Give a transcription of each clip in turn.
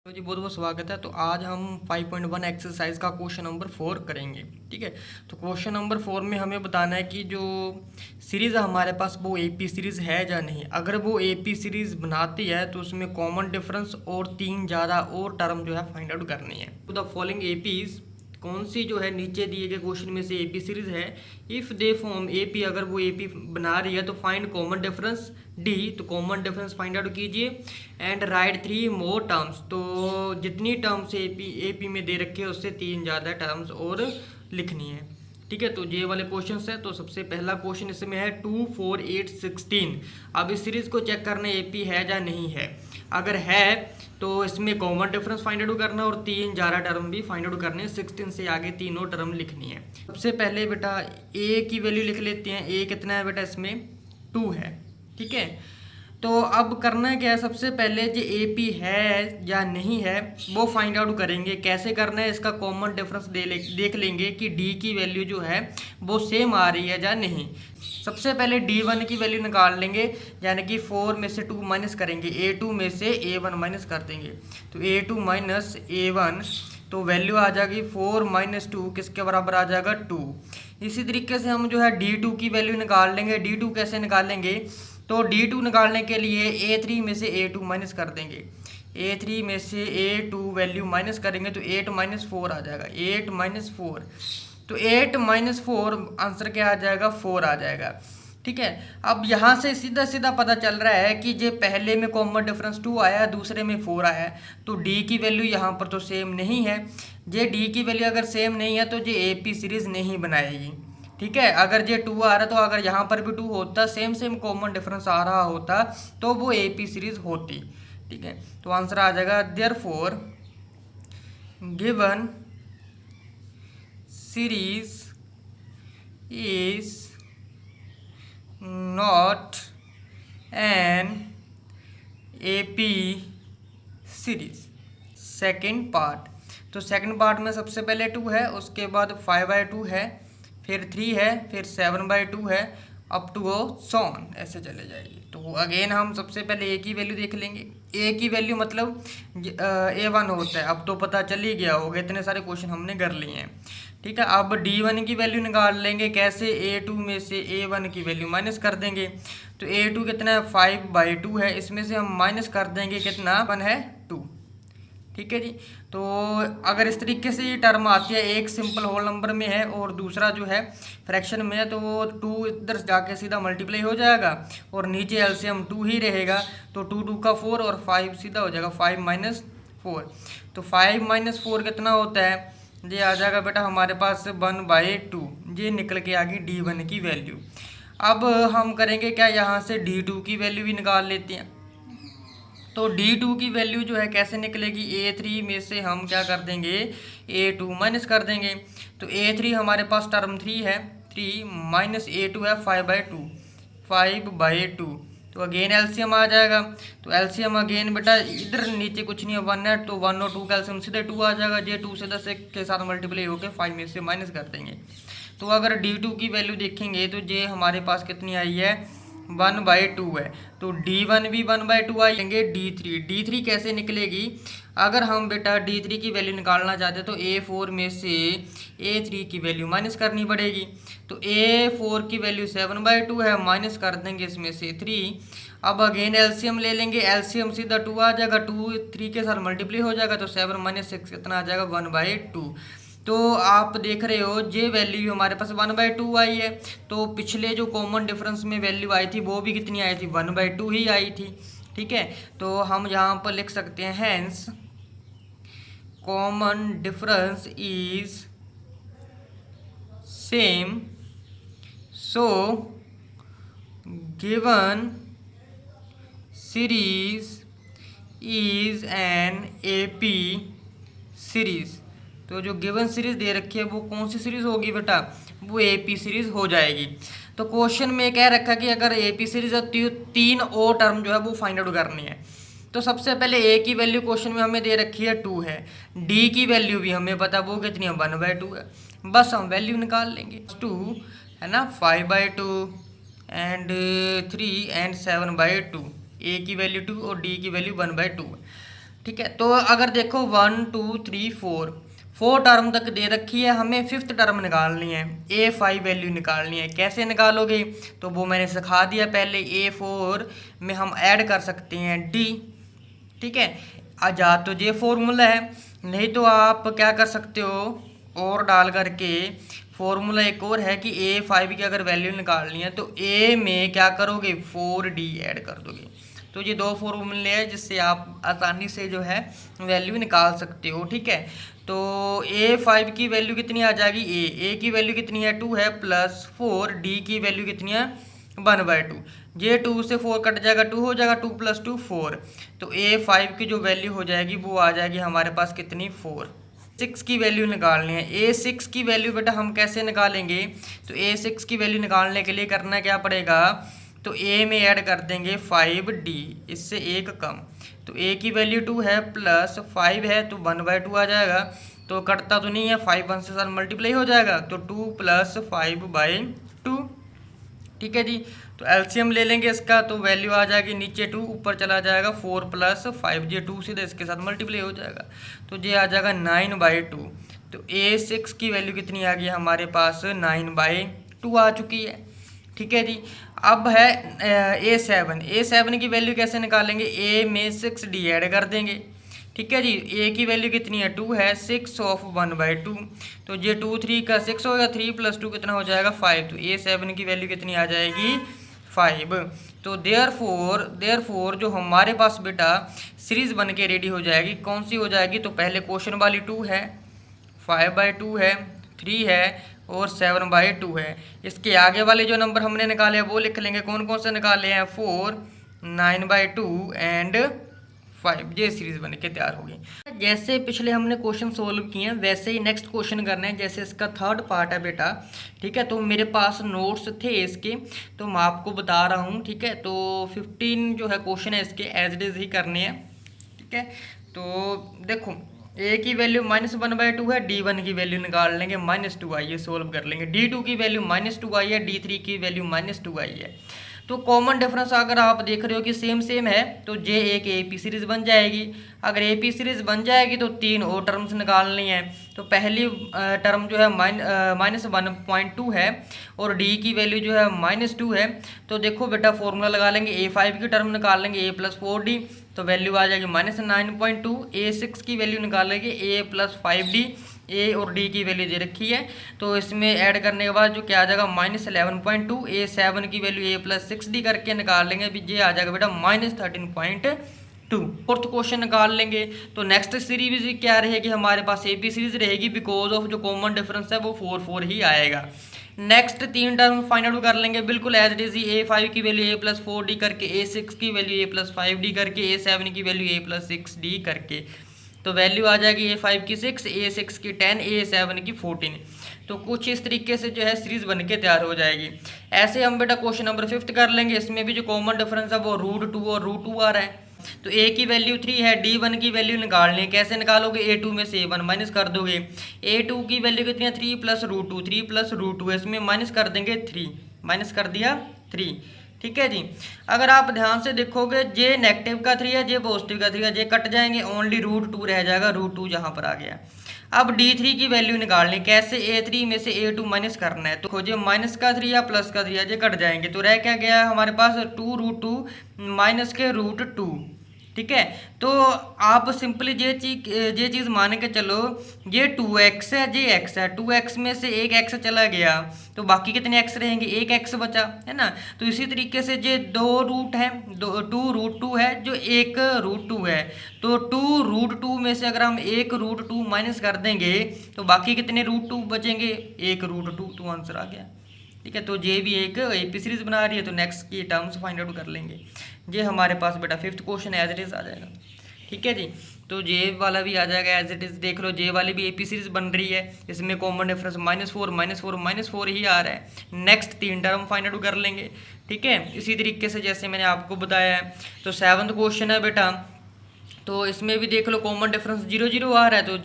तो जी बहुत बहुत स्वागत है। तो आज हम 5.1 एक्सरसाइज का क्वेश्चन नंबर 4 करेंगे। ठीक है, तो क्वेश्चन नंबर 4 में हमें बताना है कि जो सीरीज़ है हमारे पास वो एपी सीरीज़ है या नहीं। अगर वो एपी सीरीज़ बनाती है तो उसमें कॉमन डिफरेंस और 3 ज़्यादा और टर्म जो है फाइंड आउट करनी है। तो द फॉलोइंग एपीज, कौन सी जो है नीचे दिए गए क्वेश्चन में से एपी सीरीज है। इफ़ दे फॉर्म एपी, अगर वो एपी बना रही है तो फाइंड कॉमन डिफरेंस डी, तो कॉमन डिफरेंस फाइंड आउट कीजिए। एंड राइट 3 मोर टर्म्स, तो जितनी टर्म्स एपी में दे रखे हैं उससे 3 ज़्यादा टर्म्स और लिखनी है। ठीक है, तो ये वाले क्वेश्चन है। तो सबसे पहला क्वेश्चन इसमें है 2, 4, 8, 16। अब इस सीरीज को चेक करना एपी है या नहीं है। अगर है तो इसमें कॉमन डिफरेंस फाइंड आउट करना और 3 ज़्यादा टर्म भी फाइंड आउट करने। 16 से आगे तीनों टर्म लिखनी है। सबसे पहले बेटा ए की वैल्यू लिख लेते हैं। ए कितना है बेटा, इसमें 2 है। ठीक है, तो अब करना क्या है, सबसे पहले जो एपी है या नहीं है वो फाइंड आउट करेंगे। कैसे करना है, इसका कॉमन डिफरेंस देख लेंगे कि डी की वैल्यू जो है वो सेम आ रही है या नहीं। सबसे पहले D1 की वैल्यू निकाल लेंगे, यानी कि 4 में से 2 माइनस करेंगे, A2 में से A1 माइनस कर देंगे। तो A2 माइनस A1, तो वैल्यू आ जाएगी 4 माइनस 2 किसके बराबर आ जाएगा 2। इसी तरीके से हम जो है D2 की वैल्यू निकाल लेंगे। D2 कैसे निकालेंगे, तो D2 निकालने के लिए A3 में से A2 माइनस कर देंगे। A3 में से A2 वैल्यू माइनस करेंगे तो 8 माइनस 4 आ जाएगा। 8 माइनस 4, तो 8 माइनस 4 आंसर क्या आ जाएगा, 4 आ जाएगा। ठीक है, अब यहाँ से सीधा सीधा पता चल रहा है कि जो पहले में कॉमन डिफरेंस 2 आया, दूसरे में 4 आया है, तो D की वैल्यू यहाँ पर तो सेम नहीं है। जे D की वैल्यू अगर सेम नहीं है तो ये AP सीरीज़ नहीं बनाएगी। ठीक है, अगर जे 2 आ रहा तो अगर यहाँ पर भी 2 होता, सेम सेम कॉमन डिफरेंस आ रहा होता तो वो AP सीरीज़ होती। ठीक है, तो आंसर आ जाएगा therefore given series is not an AP series. Second part, तो सेकेंड पार्ट में सबसे पहले 2 है, उसके बाद 5/2 है, फिर 3 है, फिर 7/2 है, अप टू सॉन ऐसे चले जाएगी। तो अगेन हम सबसे पहले ए की वैल्यू देख लेंगे। ए की वैल्यू मतलब A1 होता है, अब तो पता चल ही गया होगा, इतने सारे क्वेश्चन हमने कर लिए हैं। ठीक है, अब D1 की वैल्यू निकाल लेंगे। कैसे, A2 में से A1 की वैल्यू माइनस कर देंगे। तो A2 कितना है, 5/2 है, इसमें से हम माइनस कर देंगे कितना, 1 है 2। ठीक है जी, तो अगर इस तरीके से ये टर्म आती है, एक सिंपल होल नंबर में है और दूसरा जो है फ्रैक्शन में है, तो वो 2 इधर जाके सीधा मल्टीप्लाई हो जाएगा और नीचे एलसीएम 2 ही रहेगा। तो 2 2 का 4 और 5 सीधा हो जाएगा 5 माइनस 4। तो 5 माइनस 4 कितना होता है, ये आ जाएगा बेटा हमारे पास 1/2। ये निकल के आ गई D1 की वैल्यू। अब हम करेंगे क्या, यहाँ से D2 की वैल्यू भी निकाल लेते हैं। तो D2 की वैल्यू जो है कैसे निकलेगी, A3 में से हम क्या कर देंगे, A2 माइनस कर देंगे। तो A3 हमारे पास टर्म 3 है, 3 माइनस A2 है 5/2, 5/2। तो अगेन एलसीएम आ जाएगा। तो एलसीएम अगेन बेटा इधर नीचे कुछ नहीं है, 1 है, तो 1 और 2 का एलसीएम सीधे 2 आ जाएगा। जे 2 से 10 के साथ मल्टीप्लाई होकर 5 में से माइनस कर देंगे। तो अगर D2 की वैल्यू देखेंगे तो जे हमारे पास कितनी आई है, 1/2 है। तो D1 भी 1/2 आएंगे। D3 कैसे निकलेगी, अगर हम बेटा D3 की वैल्यू निकालना चाहते तो A4 में से A3 की वैल्यू माइनस करनी पड़ेगी। तो A4 की वैल्यू 7/2 है, माइनस कर देंगे इसमें से 3। अब अगेन एलसीएम ले लेंगे, एलसीएम सीधा 2 आ जाएगा, 2 3 के साथ मल्टीप्लाई हो जाएगा, तो 7 माइनस 6 कितना आ जाएगा, 1/2। तो आप देख रहे हो जे वैल्यू हमारे पास 1/2 आई है, तो पिछले जो कॉमन डिफरेंस में वैल्यू आई थी वो भी कितनी आई थी, 1/2 ही आई थी। ठीक है, तो हम यहाँ पर लिख सकते हैं hence common difference is same, so given series is an AP series. तो जो गिवन सीरीज दे रखी है वो कौन सी सीरीज होगी बेटा, वो AP सीरीज हो जाएगी। तो क्वेश्चन में कह रखा कि अगर AP सीरीज है तो 3 और टर्म जो है वो फाइंड आउट करनी है। तो सबसे पहले A की वैल्यू क्वेश्चन में हमें दे रखी है 2 है, D की वैल्यू भी हमें पता वो कितनी है, 1/2 है। बस हम वैल्यू निकाल लेंगे, 2 है ना, 5/2 एंड 3 एंड 7/2। A की वैल्यू 2 और D की वैल्यू 1/2 है। ठीक है, तो अगर देखो 1 2 3 4 टर्म तक दे रखी है, हमें फिफ्थ टर्म निकालनी है, A5 वैल्यू निकालनी है। कैसे निकालोगे तो वो मैंने सिखा दिया पहले। A4 में हम ऐड कर सकते हैं D, ठीक है, या तो ये फॉर्मूला है, नहीं तो आप क्या कर सकते हो और डाल करके फॉर्मूला एक और है कि A5 की अगर वैल्यू निकालनी है तो A में क्या करोगे 4D ऐड कर दोगे। तो ये दो फॉर्मूले हैं जिससे आप आसानी से जो है वैल्यू निकाल सकते हो, ठीक है। तो A5 की वैल्यू कितनी आ जाएगी, A की वैल्यू कितनी है 2 है, प्लस 4, D की वैल्यू कितनी है 1/2, ये 2 से 4 कट जाएगा, 2 हो जाएगा, 2 + 2 4। तो A5 की जो वैल्यू हो जाएगी वो आ जाएगी हमारे पास कितनी 4। 6 की वैल्यू निकालनी है। A6 की वैल्यू बेटा हम कैसे निकालेंगे, तो A6 की वैल्यू निकालने के लिए करना क्या पड़ेगा, तो A में ऐड कर देंगे 5D, इससे एक कम। तो A की वैल्यू 2 है, प्लस 5 है तो 1/2 आ जाएगा। तो कटता तो नहीं है, 5 1 से साथ मल्टीप्लाई हो जाएगा, तो 2 + 5/2, ठीक है जी। तो एलसीएम ले लेंगे इसका, तो वैल्यू आ जाएगी नीचे 2, ऊपर चला जाएगा 4 + 5, ये 2 सीधे इसके साथ मल्टीप्लाई हो जाएगा, तो ये आ जाएगा 9/2। तो A6 की वैल्यू कितनी आ गई हमारे पास 9/2 आ चुकी है, ठीक है जी। अब है A7 की वैल्यू कैसे निकालेंगे, A में 6D ऐड कर देंगे, ठीक है जी। A की वैल्यू कितनी है 2 है, 6 ऑफ 1/2, तो ये 2 3 का 6 हो गया, 3 + 2 कितना हो जाएगा 5, तो A7 की वैल्यू कितनी आ जाएगी 5। तो देयरफॉर जो हमारे पास बेटा सीरीज बन के रेडी हो जाएगी, कौन सी हो जाएगी, तो पहले क्वेश्चन वाली 2 है, 5/2 है, 3 है और 7/2 है। इसके आगे वाले जो नंबर हमने निकाले हैं वो लिख लेंगे, कौन कौन से निकाले हैं 4, 9/2 एंड 5, ये सीरीज बन के तैयार होगी। जैसे पिछले हमने क्वेश्चन सोल्व किए हैं वैसे ही नेक्स्ट क्वेश्चन करना है। जैसे इसका थर्ड पार्ट है बेटा, ठीक है, तो मेरे पास नोट्स थे इसके, तो मैं आपको बता रहा हूँ, ठीक है। तो 15 जो है क्वेश्चन है इसके एज इट इज ही करने हैं, ठीक है। तो देखो A की वैल्यू -1/2 है, D1 की वैल्यू निकाल लेंगे -2 आई है, सोल्व कर लेंगे। D2 की वैल्यू -2 आई है, D3 की वैल्यू -2 आई है। तो कॉमन डिफरेंस अगर आप देख रहे हो कि सेम है, तो जे एक AP सीरीज बन जाएगी। अगर AP सीरीज बन जाएगी तो 3 और टर्म्स निकालनी है। तो पहली टर्म जो है -1.2 है और D की वैल्यू जो है -2 है। तो देखो बेटा फॉर्मूला लगा लेंगे, A5 की टर्म निकाल लेंगे A + 4D, तो वैल्यू आ जाएगी -9.2। A6 की वैल्यू निकालेंगे A + 5D, A और D की वैल्यू दे रखी है, तो इसमें ऐड करने के बाद जो क्या आ जाएगा -11.2। A7 की वैल्यू A + 6D करके निकाल लेंगे, अभी ये आ जाएगा बेटा -13.2। फोर्थ क्वेश्चन निकाल लेंगे, तो नेक्स्ट सीरीज क्या रहेगी हमारे पास AP सीरीज रहेगी, बिकॉज ऑफ जो कॉमन डिफरेंस है वो 4 ही आएगा। नेक्स्ट 3 टर्म फाइंड आउट कर लेंगे बिल्कुल as it is he. A5 की वैल्यू A + 4D करके, A6 की वैल्यू A + 5D करके, A7 की वैल्यू A + 6D करके, तो वैल्यू आ जाएगी A5 की 6, A6 की 10, A7 की 14। तो कुछ इस तरीके से जो है सीरीज बन के तैयार हो जाएगी। ऐसे हम बेटा क्वेश्चन नंबर 5 कर लेंगे, इसमें भी जो कॉमन डिफरेंस है वो √2 और √2 आ रहा है। तो A की वैल्यू 3 है, D1 की वैल्यू निकालनी है, कैसे निकालोगे, A2 में से A1 माइनस कर दोगे। A2 की वैल्यू कितनी है 3 + √2, 3 + √2, इसमें माइनस कर देंगे 3, माइनस कर दिया 3, ठीक है जी। अगर आप ध्यान से देखोगे जे नेगेटिव का 3 है, जे पॉजिटिव का 3 है, जे कट जाएंगे, ओनली √2 रह जाएगा, √2 जहाँ पर आ गया। अब D3 की वैल्यू निकालनी, कैसे, A3 में से A2 माइनस करना है, तो खोजिए माइनस का 3 या प्लस का 3 है, जे कट जाएंगे, तो रह क्या गया हमारे पास 2√2 माइनस के √2, ठीक है। तो आप सिंपली ये चीज़ मान के चलो, ये 2x है, ये x है, 2x में से एक x चला गया तो बाकी कितने x रहेंगे, एक x बचा है ना। तो इसी तरीके से ये 2 रूट है, 2√2 है, जो एक √2 है, तो 2√2 में से अगर हम एक √2 माइनस कर देंगे तो बाकी कितने √2 बचेंगे, एक √2, तो आंसर आ गया, ठीक है। तो ये भी एक AP सीरीज बना रही है, तो नेक्स्ट की टर्म्स फाइंड आउट कर लेंगे। ये हमारे पास बेटा 5th question as it is आ जाएगा, ठीक है जी। तो जे वाला भी आ जाएगा एज इट इज, देख लो जे वाली भी AP सीरीज बन रही है, इसमें कॉमन डिफरेंस -4 -4 -4 ही आ रहा है। नेक्स्ट 3 टर्म फाइंड आउट कर लेंगे, ठीक है, इसी तरीके से जैसे मैंने आपको बताया है। तो 7th क्वेश्चन है बेटा, तो इसमें भी देख लो कॉमन डिफरेंस 0 0 आ रहा है, तो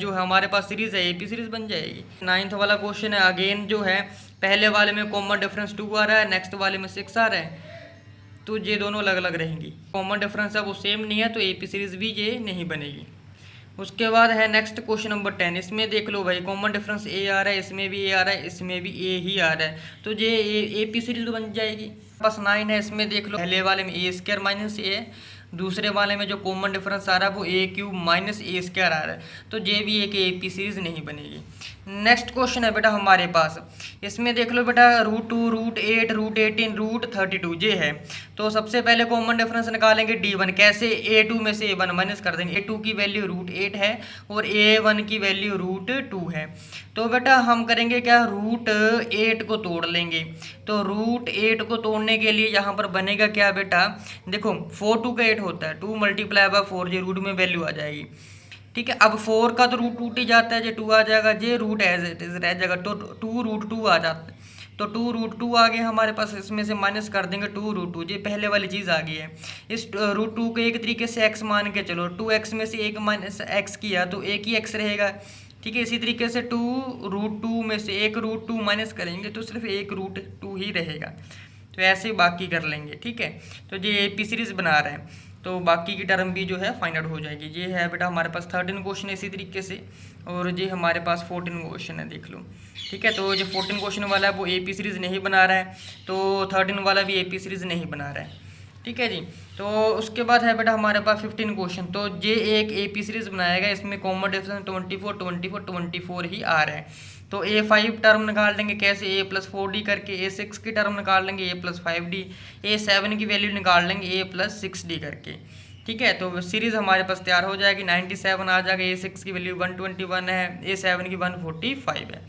जो हमारे पास सीरीज है AP सीरीज बन जाएगी। 9th वाला क्वेश्चन है, अगेन जो है पहले वाले में कॉमन डिफरेंस 2 आ रहा है, नेक्स्ट वाले में 6 आ रहा है, तो ये दोनों अलग अलग रहेंगी। कॉमन डिफरेंस है वो सेम नहीं है, तो ए पी सीरीज़ भी ये नहीं बनेगी। उसके बाद है नेक्स्ट क्वेश्चन नंबर 10। इसमें देख लो भाई कॉमन डिफरेंस ए आ रहा है, इसमें भी ए आ रहा है, इसमें भी ए ही आ रहा है, तो ये ए पी सीरीज बन जाएगी। बस 9 है, इसमें देख लो पहले वाले में ए स्क्वायर माइनस ए है, दूसरे वाले में जो कॉमन डिफरेंस आ रहा है वो ए क्यूब माइनस ए स्क्वायर आ रहा है, तो ये भी एक ए पी सीरीज नहीं बनेगी। नेक्स्ट क्वेश्चन है बेटा हमारे पास, इसमें देख लो बेटा √2 √8 √18 √32 ये है। तो सबसे पहले कॉमन डिफरेंस निकालेंगे D1, कैसे A2 में से A1 माइनस कर देंगे। A2 की वैल्यू √8 है और A1 की वैल्यू √2 है। तो बेटा हम करेंगे क्या, √8 को तोड़ लेंगे। तो √8 को तोड़ने के लिए यहाँ पर बनेगा क्या बेटा, देखो 4 2 का 8 होता है, 2 × 4 ये रूट में वैल्यू आ जाएगी। ठीक है, अब 4 का तो रूट टूट ही जाता है, ये 2 आ जाएगा, ये रूट एज इट इज रह जाएगा, तो 2 √2 आ जाता है। तो 2 √2 आ गए हमारे पास, इसमें से माइनस कर देंगे 2 √2, ये पहले वाली चीज़ आ गई है। इस √2 को एक तरीके से x मान के चलो, 2x में से एक माइनस x किया तो एक ही x रहेगा। ठीक है, इसी तरीके से 2 √2 में से एक √2 माइनस करेंगे तो सिर्फ एक √2 ही रहेगा। तो ऐसे बाकी कर लेंगे। ठीक है, तो ये ए पी सीरीज बना रहे हैं, तो बाकी की टर्म भी जो है फाइंड आउट हो जाएगी। ये है बेटा हमारे पास 13 क्वेश्चन इसी तरीके से, और ये हमारे पास 14 क्वेश्चन है, देख लो। ठीक है, तो जो 14 क्वेश्चन वाला है वो ए पी सीरीज़ नहीं बना रहा है, तो 13 वाला भी ए पी सीरीज़ नहीं बना रहा है। ठीक है जी, तो उसके बाद है बेटा हमारे पास 15 क्वेश्चन, तो ये एक ए पी सीरीज़ बनाएगा, इसमें कॉमन डिफरेंस 24 24 24 ही आ रहा है। तो A5 टर्म निकाल लेंगे कैसे, A+4D करके, A6 की टर्म निकाल लेंगे A+5D, A7 की वैल्यू निकाल लेंगे A+6D करके। ठीक है, तो सीरीज़ हमारे पास तैयार हो जाएगी, 97 आ जाएगा, A6 की वैल्यू 121 है, A7 की 145 है।